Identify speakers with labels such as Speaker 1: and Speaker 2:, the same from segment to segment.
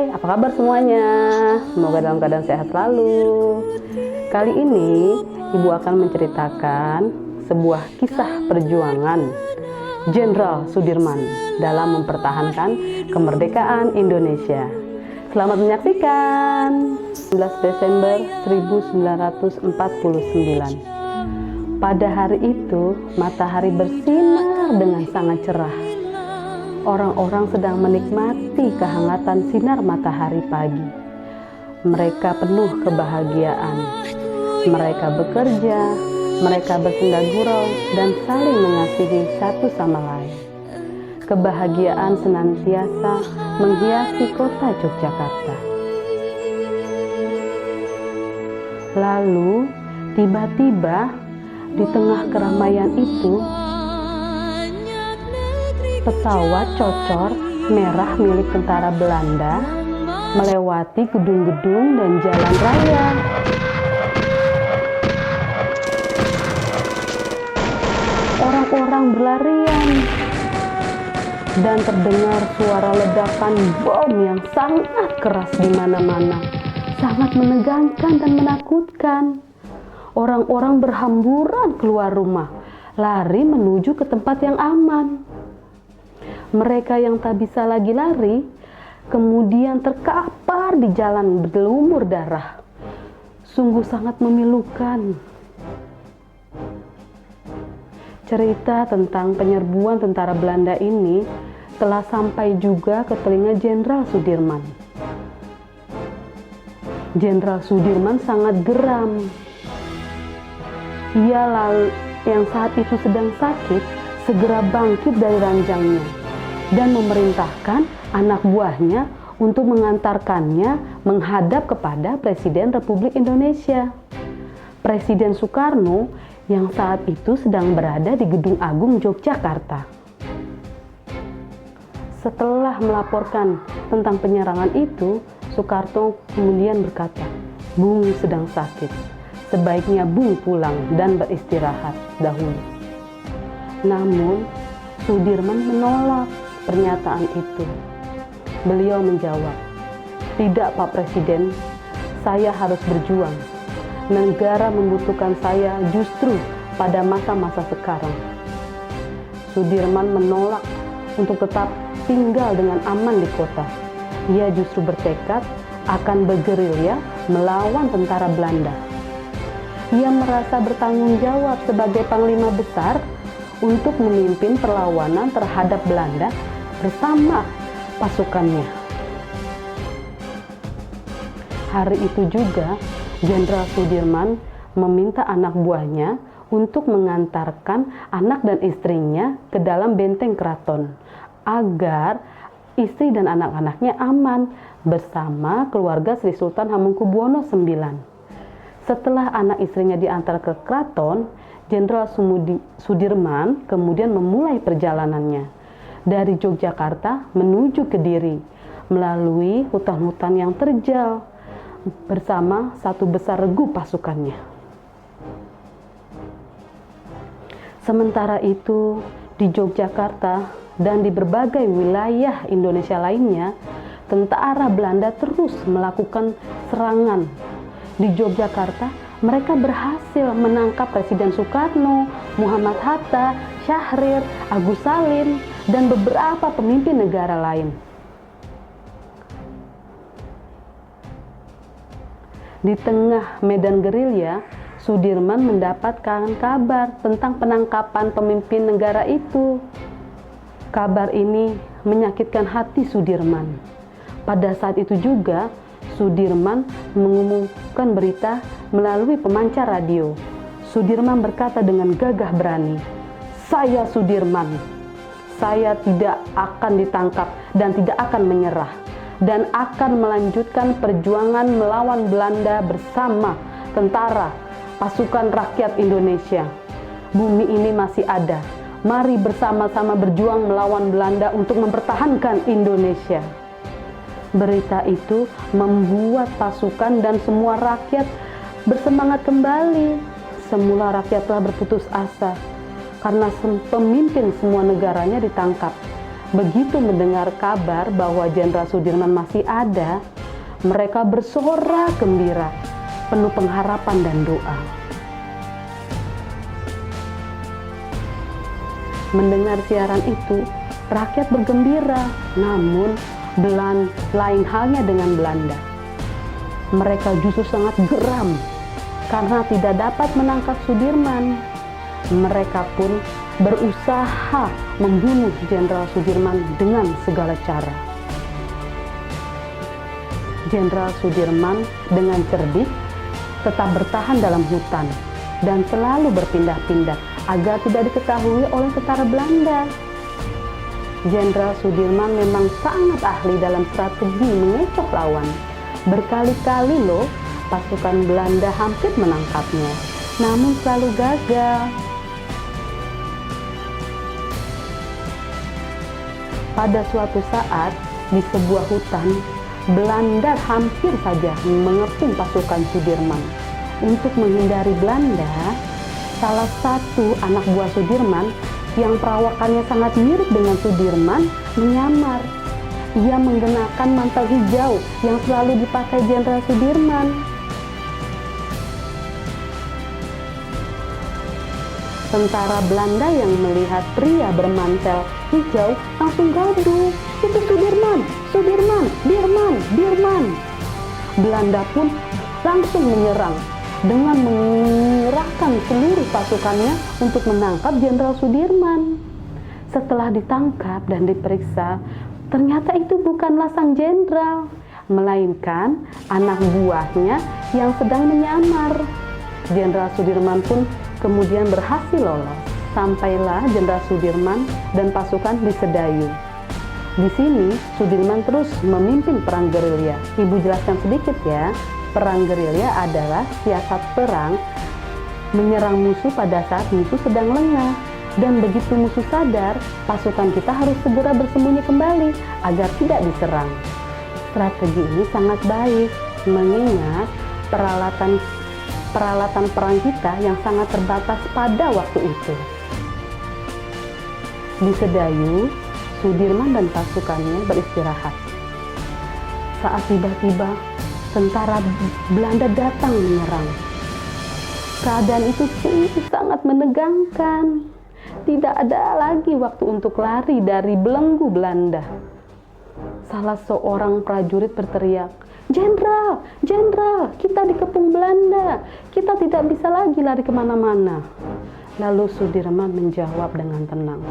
Speaker 1: Hai, apa kabar semuanya? Semoga dalam keadaan sehat selalu. Kali ini Ibu akan menceritakan sebuah kisah perjuangan Jenderal Sudirman dalam mempertahankan kemerdekaan Indonesia. Selamat menyaksikan. 11 Desember 1949. Pada hari itu, matahari bersinar dengan sangat cerah. Orang-orang sedang menikmati kehangatan sinar matahari pagi. Mereka penuh kebahagiaan. Mereka bekerja, mereka bersenda gurau dan saling mengasihi satu sama lain. Kebahagiaan senantiasa menghiasi kota Yogyakarta. Lalu, tiba-tiba di tengah keramaian itu, pesawat cocor merah milik tentara Belanda melewati gedung-gedung dan jalan raya. Orang-orang berlarian dan terdengar suara ledakan bom yang sangat keras di mana-mana, sangat menegangkan dan menakutkan. Orang-orang berhamburan keluar rumah, lari menuju ke tempat yang aman. Mereka yang tak bisa lagi lari, kemudian terkapar di jalan berlumur darah. Sungguh sangat memilukan. Cerita tentang penyerbuan tentara Belanda ini telah sampai juga ke telinga Jenderal Sudirman. Jenderal Sudirman sangat geram. Ia yang saat itu sedang sakit segera bangkit dari ranjangnya dan memerintahkan anak buahnya untuk mengantarkannya menghadap kepada Presiden Republik Indonesia. Presiden Soekarno yang saat itu sedang berada di Gedung Agung Yogyakarta. Setelah melaporkan tentang penyerangan itu, Soekarno kemudian berkata, "Bung sedang sakit, sebaiknya Bung pulang dan beristirahat dahulu." Namun, Sudirman menolak pernyataan itu. Beliau menjawab, "Tidak Pak Presiden, saya harus berjuang. Negara membutuhkan saya justru pada masa-masa sekarang." Sudirman menolak untuk tetap tinggal dengan aman di kota. Ia justru bertekad akan bergerilya melawan tentara Belanda. Ia merasa bertanggung jawab sebagai Panglima Besar untuk memimpin perlawanan terhadap Belanda bersama pasukannya. Hari itu juga Jenderal Sudirman meminta anak buahnya untuk mengantarkan anak dan istrinya ke dalam benteng keraton agar istri dan anak-anaknya aman bersama keluarga Sri Sultan Hamengkubuwono IX. Setelah anak istrinya diantar ke keraton, Jenderal Sudirman kemudian memulai perjalanannya dari Yogyakarta menuju Kediri melalui hutan-hutan yang terjal bersama satu besar regu pasukannya. Sementara itu, di Yogyakarta dan di berbagai wilayah Indonesia lainnya, tentara Belanda terus melakukan serangan. Di Yogyakarta, mereka berhasil menangkap Presiden Soekarno, Muhammad Hatta, Syahrir, Agus Salim, dan beberapa pemimpin negara lain. Di tengah medan gerilya, Sudirman mendapatkan kabar tentang penangkapan pemimpin negara itu. Kabar ini menyakitkan hati Sudirman. Pada saat itu juga, Sudirman mengumumkan berita melalui pemancar radio. Sudirman berkata dengan gagah berani, "Saya Sudirman. Saya tidak akan ditangkap dan tidak akan menyerah, dan akan melanjutkan perjuangan melawan Belanda bersama tentara pasukan rakyat Indonesia. Bumi ini masih ada. Mari bersama-sama berjuang melawan Belanda untuk mempertahankan Indonesia." Berita itu membuat pasukan dan semua rakyat bersemangat kembali. Semula rakyat telah berputus asa karena pemimpin semua negaranya ditangkap. Begitu mendengar kabar bahwa Jenderal Sudirman masih ada, mereka bersorak gembira, penuh pengharapan dan doa. Mendengar siaran itu, rakyat bergembira, namun lain halnya dengan Belanda. Mereka justru sangat geram karena tidak dapat menangkap Sudirman. Mereka pun berusaha membunuh Jenderal Sudirman dengan segala cara. Jenderal Sudirman dengan cerdik tetap bertahan dalam hutan dan selalu berpindah-pindah agar tidak diketahui oleh tentara Belanda. Jenderal Sudirman memang sangat ahli dalam strategi mengecoh lawan. Berkali-kali loh pasukan Belanda hampir menangkapnya, namun selalu gagal. Pada suatu saat di sebuah hutan, Belanda hampir saja mengepung pasukan Sudirman. Untuk menghindari Belanda, salah satu anak buah Sudirman yang perawakannya sangat mirip dengan Sudirman menyamar. Ia menggunakan mantel hijau yang selalu dipakai Jenderal Sudirman. Tentara Belanda yang melihat pria bermantel hijau langsung gaduh, "Itu Sudirman, Sudirman, Dirman, Dirman." Belanda pun langsung menyerang dengan mengerahkan seluruh pasukannya untuk menangkap Jenderal Sudirman. Setelah ditangkap dan diperiksa, ternyata itu bukanlah sang jenderal, melainkan anak buahnya yang sedang menyamar. Jenderal Sudirman pun kemudian berhasil lolos. Sampailah Jenderal Sudirman dan pasukan di Sedayu. Di sini Sudirman terus memimpin perang gerilya. Ibu jelaskan sedikit ya. Perang gerilya adalah siasat perang menyerang musuh pada saat musuh sedang lengah. Dan begitu musuh sadar, pasukan kita harus segera bersembunyi kembali agar tidak diserang. Strategi ini sangat baik, mengingat peralatan perang kita yang sangat terbatas pada waktu itu. Di Sedayu, Sudirman dan pasukannya beristirahat. Saat tiba-tiba tentara Belanda datang menyerang. Keadaan itu sungguh sangat menegangkan. Tidak ada lagi waktu untuk lari dari belenggu Belanda. Salah seorang prajurit berteriak, "Jenderal, Jenderal, kita dikepung Belanda. Kita tidak bisa lagi lari kemana-mana." Lalu Sudirman menjawab dengan tenang,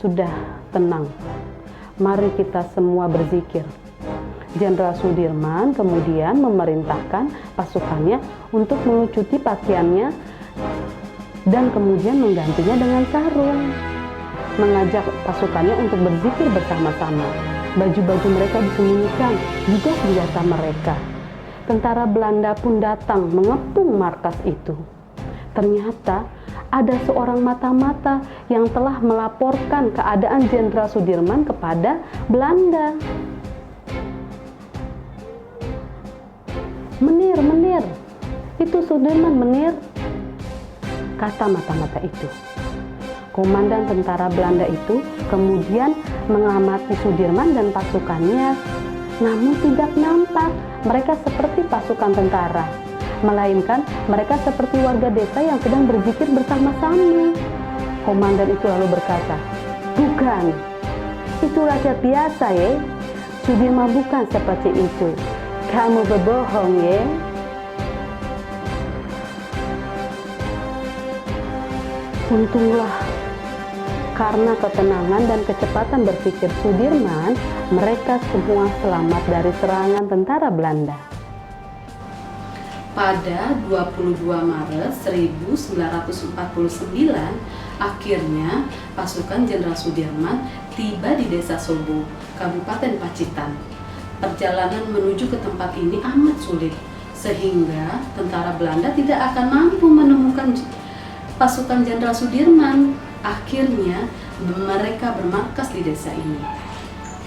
Speaker 1: "Sudah, tenang. Mari kita semua berzikir." Jenderal Sudirman kemudian memerintahkan pasukannya untuk mencuci pakaiannya dan kemudian menggantinya dengan sarung. Mengajak pasukannya untuk berzikir bersama-sama. Baju-baju mereka disembunyikan juga senjata mereka. Tentara Belanda pun datang mengepung markas itu. Ternyata ada seorang mata-mata yang telah melaporkan keadaan Jenderal Sudirman kepada Belanda. Menir, itu Sudirman, Menir," kata mata-mata itu. Komandan tentara Belanda itu kemudian mengamati Sudirman dan pasukannya, namun tidak nampak mereka seperti pasukan tentara, melainkan mereka seperti warga desa yang sedang berzikir bersama-sama. Komandan itu lalu berkata, "Bukan, itu rakyat biasa ya. Sudirman bukan seperti itu. Kamu berbohong ya." Untunglah karena ketenangan dan kecepatan berpikir Sudirman, mereka semua selamat dari serangan tentara Belanda. Pada 22 Maret 1949, akhirnya pasukan Jenderal Sudirman tiba di Desa Sobo, Kabupaten Pacitan. Perjalanan menuju ke tempat ini amat sulit, sehingga tentara Belanda tidak akan mampu menemukan pasukan Jenderal Sudirman. Akhirnya mereka bermarkas di desa ini.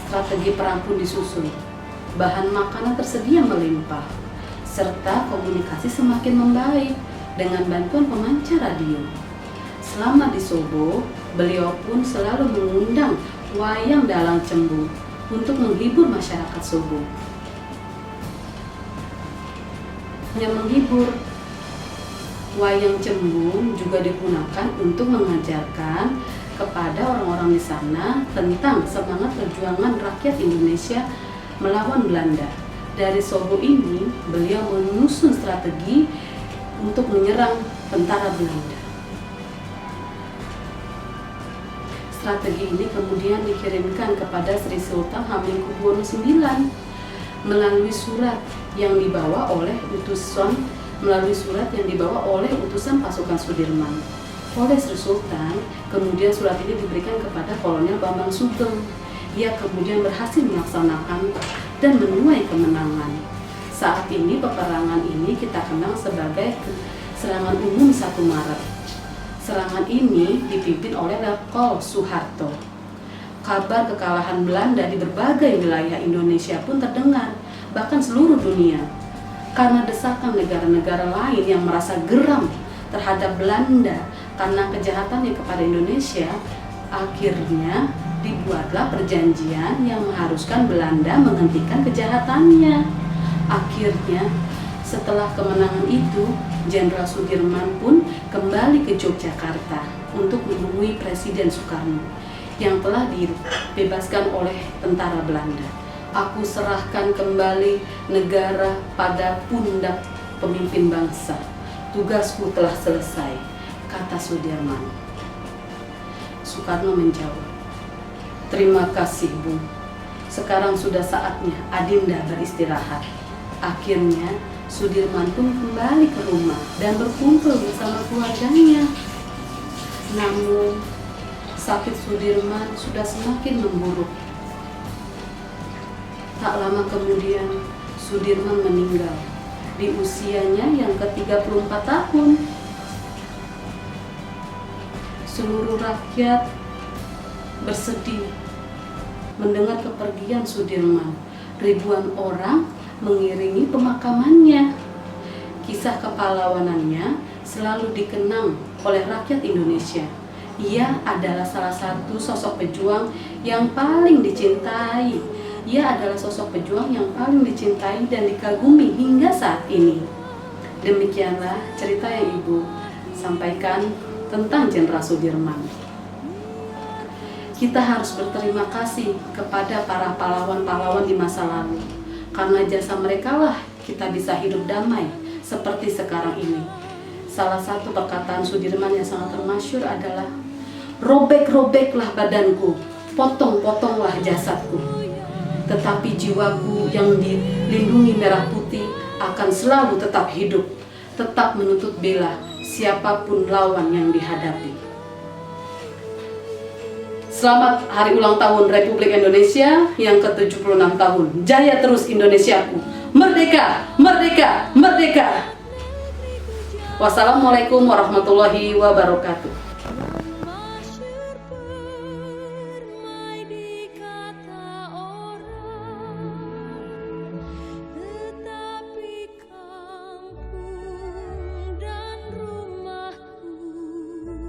Speaker 1: Strategi perang pun disusun. Bahan makanan tersedia melimpah, serta komunikasi semakin membaik dengan bantuan pemancar radio. Selama di Sobo, beliau pun selalu mengundang wayang dalang cembu untuk menghibur masyarakat Sobo. Yang menghibur, wayang cembu juga digunakan untuk mengajarkan kepada orang-orang di sana tentang semangat perjuangan rakyat Indonesia melawan Belanda. Dari Sobo ini, beliau menyusun strategi untuk menyerang tentara Belanda. Strategi ini kemudian dikirimkan kepada Sri Sultan Hamengkubuwono IX melalui surat yang dibawa oleh utusan pasukan Sudirman. Oleh Sri Sultan, kemudian surat ini diberikan kepada Kolonel Bambang Sugeng. Ia kemudian berhasil melaksanakan dan menuai kemenangan. Saat ini peperangan ini kita kenal sebagai serangan umum 1 Maret. Serangan ini dipimpin oleh Letkol Soeharto. Kabar kekalahan Belanda di berbagai wilayah Indonesia pun terdengar, bahkan seluruh dunia. Karena desakan negara-negara lain yang merasa geram terhadap Belanda karena kejahatannya kepada Indonesia, akhirnya dibuatlah perjanjian yang mengharuskan Belanda menghentikan kejahatannya. Akhirnya, setelah kemenangan itu, Jenderal Sudirman pun kembali ke Yogyakarta untuk menemui Presiden Soekarno yang telah dibebaskan oleh tentara Belanda. Aku serahkan kembali negara pada pundak pemimpin bangsa. Tugasku telah selesai, kata Sudirman. Soekarno menjawab, terima kasih, Bu. Sekarang sudah saatnya Adinda beristirahat. Akhirnya, Sudirman pun kembali ke rumah dan berkumpul bersama keluarganya. Namun, sakit Sudirman sudah semakin memburuk. Tak lama kemudian, Sudirman meninggal di usianya yang ke-34 tahun. Seluruh rakyat bersedih mendengar kepergian Sudirman. Ribuan orang mengiringi pemakamannya. Kisah kepahlawanannya selalu dikenang oleh rakyat Indonesia. Ia adalah salah satu sosok pejuang yang paling dicintai. Ia adalah sosok pejuang yang paling dicintai dan dikagumi hingga saat ini. Demikianlah cerita yang Ibu sampaikan tentang Jenderal Sudirman. Kita harus berterima kasih kepada para pahlawan-pahlawan di masa lalu. Karena jasa mereka lah kita bisa hidup damai seperti sekarang ini. Salah satu perkataan Sudirman yang sangat termasyhur adalah, robek-robeklah badanku, potong-potonglah jasadku, tetapi jiwaku yang dilindungi merah putih akan selalu tetap hidup, tetap menuntut bela siapapun lawan yang dihadapi. Selamat Hari Ulang Tahun Republik Indonesia yang ke-76 tahun. Jaya terus Indonesiaku. Merdeka, merdeka, merdeka. Wassalamualaikum warahmatullahi wabarakatuh.